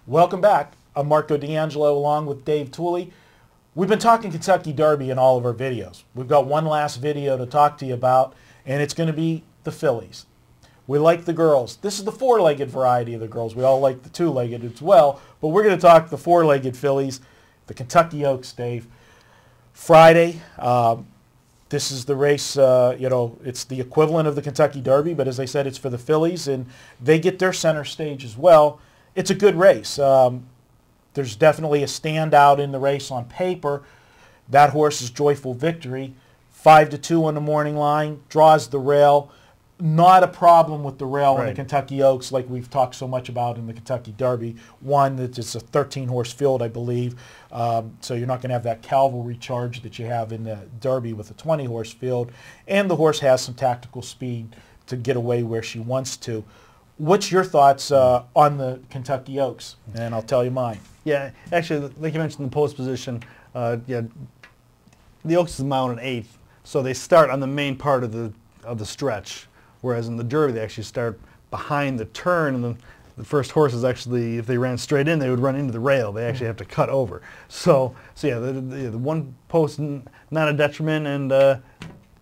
Welcome back. I'm Marco D'Angelo along with Dave Tuley. We've been talking Kentucky Derby in all of our videos. We've got one last video to talk to you about, and it's going to be the fillies. We like the girls. This is the four-legged variety of the girls. We all like the two-legged as well, but we're going to talk the four-legged fillies, the Kentucky Oaks, Dave. Friday, this is the race, it's the equivalent of the Kentucky Derby, but as I said, it's for the fillies, and they get their center stage as well. It's a good race. There's definitely a standout in the race on paper. That horse is Joyful Victory. 5-2 on the morning line, draws the rail. Not a problem with the rail in the Kentucky Oaks like we've talked so much about in the Kentucky Derby. One, that it's a 13-horse field, I believe, so you're not going to have that cavalry charge that you have in the Derby with a 20-horse field. And the horse has some tactical speed to get away where she wants to. What's your thoughts on the Kentucky Oaks? And I'll tell you mine. Yeah, actually, like you mentioned, the post position, the Oaks is a mile and an eighth, so they start on the main part of the stretch. Whereas in the Derby, they actually start behind the turn, and the first horses actually, if they ran straight in, they would run into the rail. They actually have to cut over. So yeah, the one post, not a detriment, and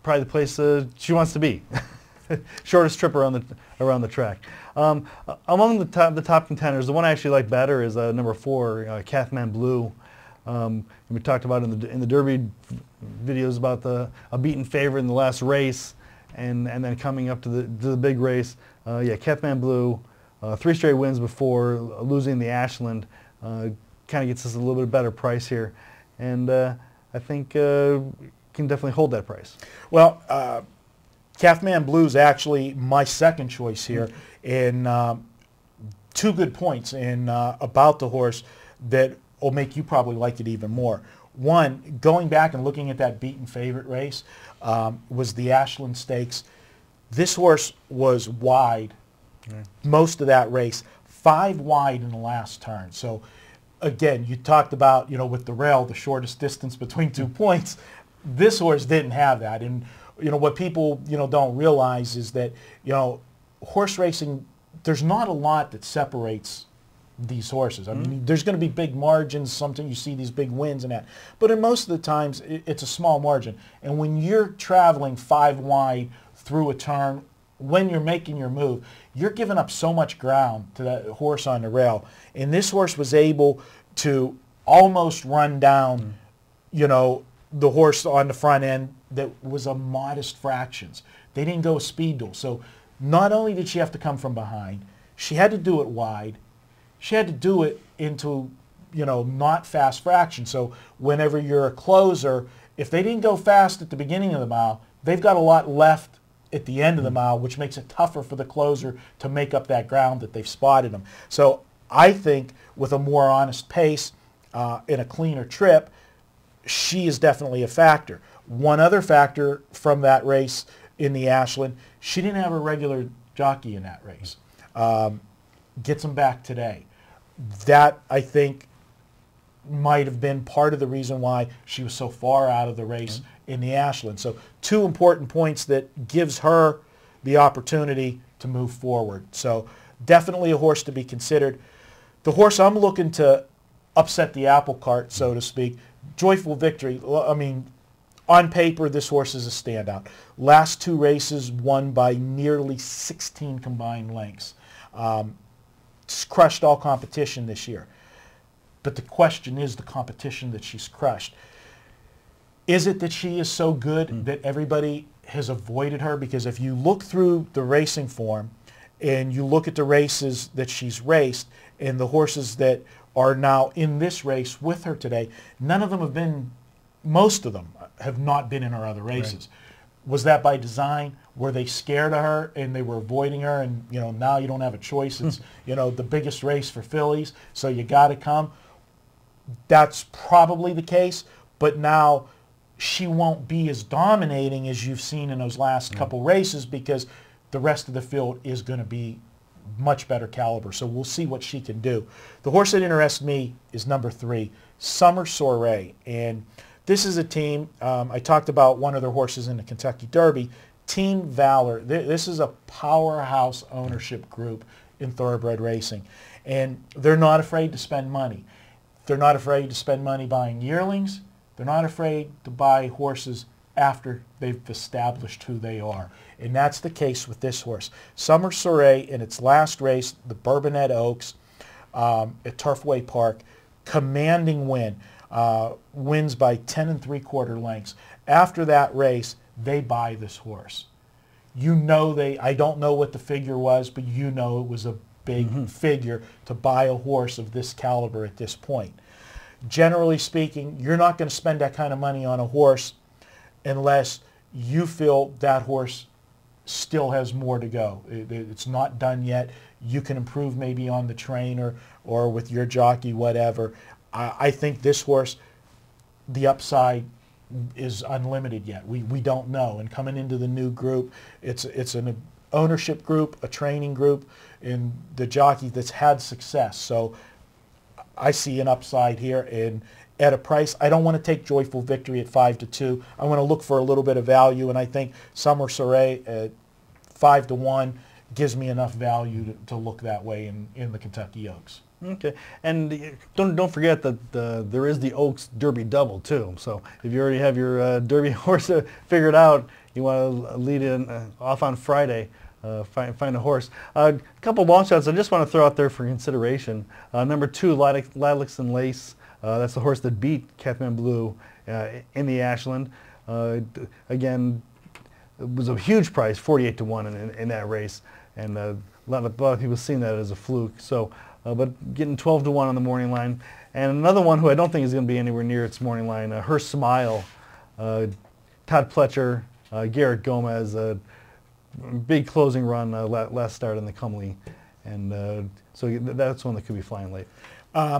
probably the place she wants to be. Shortest trip around the track. Among the top contenders, the one I actually like better is number 4, Cathman Blue. We talked about in the Derby videos about a beaten favorite in the last race, and then coming up to the big race. Yeah, Cathman Blue, 3 straight wins before losing the Ashland. Kind of gets us a little bit better price here, and I think can definitely hold that price. Well, Cathman Blue is actually my second choice here, and 2 good points about the horse that will make you probably like it even more. One, going back and looking at that beaten favorite race, was the Ashland Stakes. This horse was wide most of that race, 5 wide in the last turn. So again, you talked about, with the rail, the shortest distance between 2 points. This horse didn't have that. And what people, don't realize is that, horse racing, there's not a lot that separates these horses. I mean, there's going to be big margins. Sometimes you see these big wins and that. But in most of the times, it's a small margin. And when you're traveling 5 wide through a turn, when you're making your move, you're giving up so much ground to that horse on the rail. And this horse was able to almost run down, the horse on the front end that was a modest fractions. They didn't go speed duel. So not only did she have to come from behind, she had to do it wide. She had to do it into, not fast fractions. So whenever you're a closer, if they didn't go fast at the beginning of the mile, they've got a lot left at the end of the mile, which makes it tougher for the closer to make up that ground that they've spotted them. So I think with a more honest pace and a cleaner trip, she is definitely a factor. One other factor from that race in the Ashland, she didn't have a regular jockey in that race. Gets them back today. That, I think, might have been part of the reason why she was so far out of the race in the Ashland. So 2 important points that gives her the opportunity to move forward. So definitely a horse to be considered. The horse I'm looking to upset the apple cart, so to speak, Joyful Victory. I mean, on paper, this horse is a standout. Last 2 races won by nearly 16 combined lengths. It's crushed all competition this year. But the question is the competition that she's crushed. Is it that she is so good that everybody has avoided her? Because if you look through the racing form and you look at the races that she's raced and the horses that are now in this race with her today, none of them have been, most of them have not been in her other races. Right. Was that by design? Were they scared of her and they were avoiding her, and now you don't have a choice? It's the biggest race for fillies, so you got to come. That's probably the case, but now she won't be as dominating as you've seen in those last couple races because the rest of the field is going to be much better caliber. So we'll see what she can do. The horse that interests me is number 3, Summer Soiree, and this is a team, I talked about one of their horses in the Kentucky Derby, Team Valor. This is a powerhouse ownership group in thoroughbred racing. And they're not afraid to spend money. They're not afraid to spend money buying yearlings. They're not afraid to buy horses after they've established who they are. And that's the case with this horse. Summer Soiree, in its last race, the Bourbonnette Oaks at Turfway Park, commanding win, wins by 10 3/4 lengths. After that race, they buy this horse. You know I don't know what the figure was, but you know it was a big figure to buy a horse of this caliber at this point. Generally speaking, you're not going to spend that kind of money on a horse unless you feel that horse still has more to go. It's not done yet. You can improve maybe on the trainer or with your jockey, whatever. I think this horse, the upside is unlimited yet. We don't know. And coming into the new group, it's an ownership group, a training group, and the jockey that's had success. So I see an upside here, and at a price, I don't want to take Joyful Victory at 5-2. I want to look for a little bit of value, and I think Summer Soiree at 5-1 gives me enough value to look that way in the Kentucky Oaks. Okay, and don't forget that there is the Oaks Derby Double too. So if you already have your Derby horse figured out, you want to lead in off on Friday. Find a horse. A couple long shots I just want to throw out there for consideration. Number 2, Lilacs and Lace. That's the horse that beat Cathman Blue in the Ashland. Again, it was a huge price, 48-1 in that race, and a lot of people seen that as a fluke. So, but getting 12-1 on the morning line, and another one who I don't think is going to be anywhere near its morning line, Her Smile. Todd Pletcher, Garrett Gomez. Big closing run last start in the Cumley, and so that's one that could be flying late.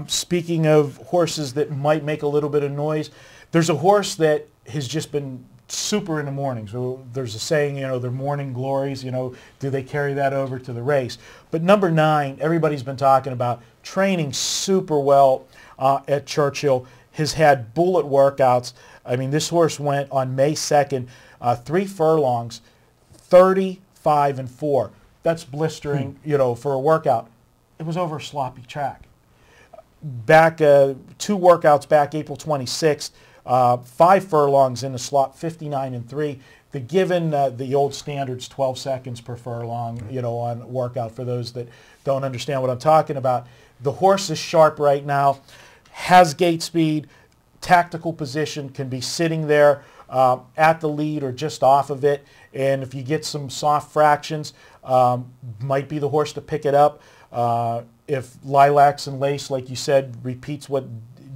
Speaking of horses that might make a little bit of noise, there's a horse that has just been super in the mornings. So there's a saying, they're morning glories, do they carry that over to the race? But number 9, everybody's been talking about, training super well at Churchill, has had bullet workouts. I mean, this horse went on May 2nd, 3 furlongs, 35-4. That's blistering, for a workout. It was over a sloppy track. Back 2 workouts back, April 26th, 5 furlongs in the slot, 59-3. The given the old standards, 12 seconds per furlong, on workout for those that don't understand what I'm talking about. The horse is sharp right now, has gate speed, tactical position, can be sitting there at the lead or just off of it. And if you get some soft fractions, might be the horse to pick it up. If Lilacs and Lace, like you said, repeats what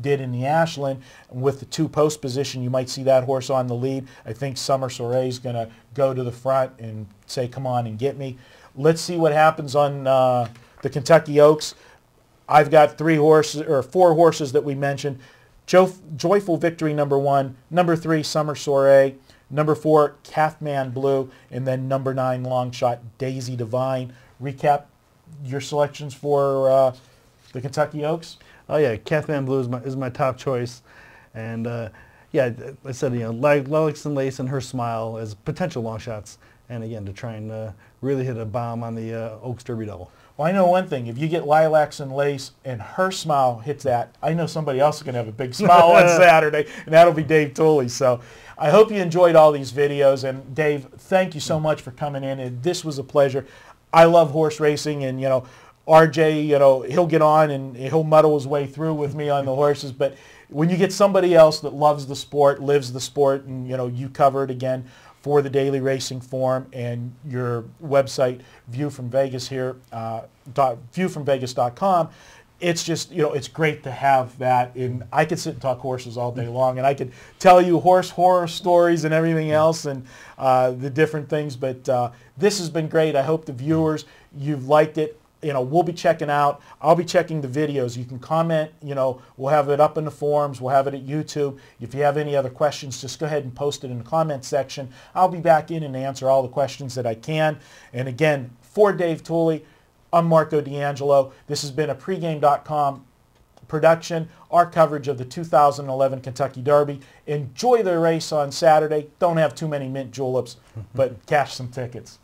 did in the Ashland, with the 2 post position, you might see that horse on the lead. I think Summer Soiree is going to go to the front and say, come on and get me. Let's see what happens on the Kentucky Oaks. I've got 4 horses that we mentioned. Joyful Victory, number 1. Number 3, Summer Soiree. Number 4, Cathman Blue. And then number 9, long shot, Daisy Divine. Recap your selections for the Kentucky Oaks. Oh yeah, Cathman Blue is my top choice, and yeah, I said Lilacs and Lace and Her Smile as potential long shots, and again to try and really hit a bomb on the Oaks Derby Double. Well, I know one thing. If you get Lilacs and Lace and Her Smile hits that, I know somebody else is going to have a big smile on Saturday, and that'll be Dave Tuley. So I hope you enjoyed all these videos, and Dave, thank you so much for coming in, and this was a pleasure. I love horse racing, and RJ, he'll get on and he'll muddle his way through with me on the horses, but when you get somebody else that loves the sport, lives the sport, and you cover it again for the Daily Racing Form and your website, View from Vegas here, viewfromvegas.com, it's just, it's great to have that. And I could sit and talk horses all day long, and I could tell you horse horror stories and everything else and the different things, but this has been great. I hope the viewers, you've liked it. We'll be checking out. I'll be checking the videos. You can comment. We'll have it up in the forums. We'll have it at YouTube. If you have any other questions, just go ahead and post it in the comment section. I'll be back in and answer all the questions that I can. And again, for Dave Tuley, I'm Marco D'Angelo. This has been a Pregame.com production, our coverage of the 2011 Kentucky Derby. Enjoy the race on Saturday. Don't have too many mint juleps, but cash some tickets.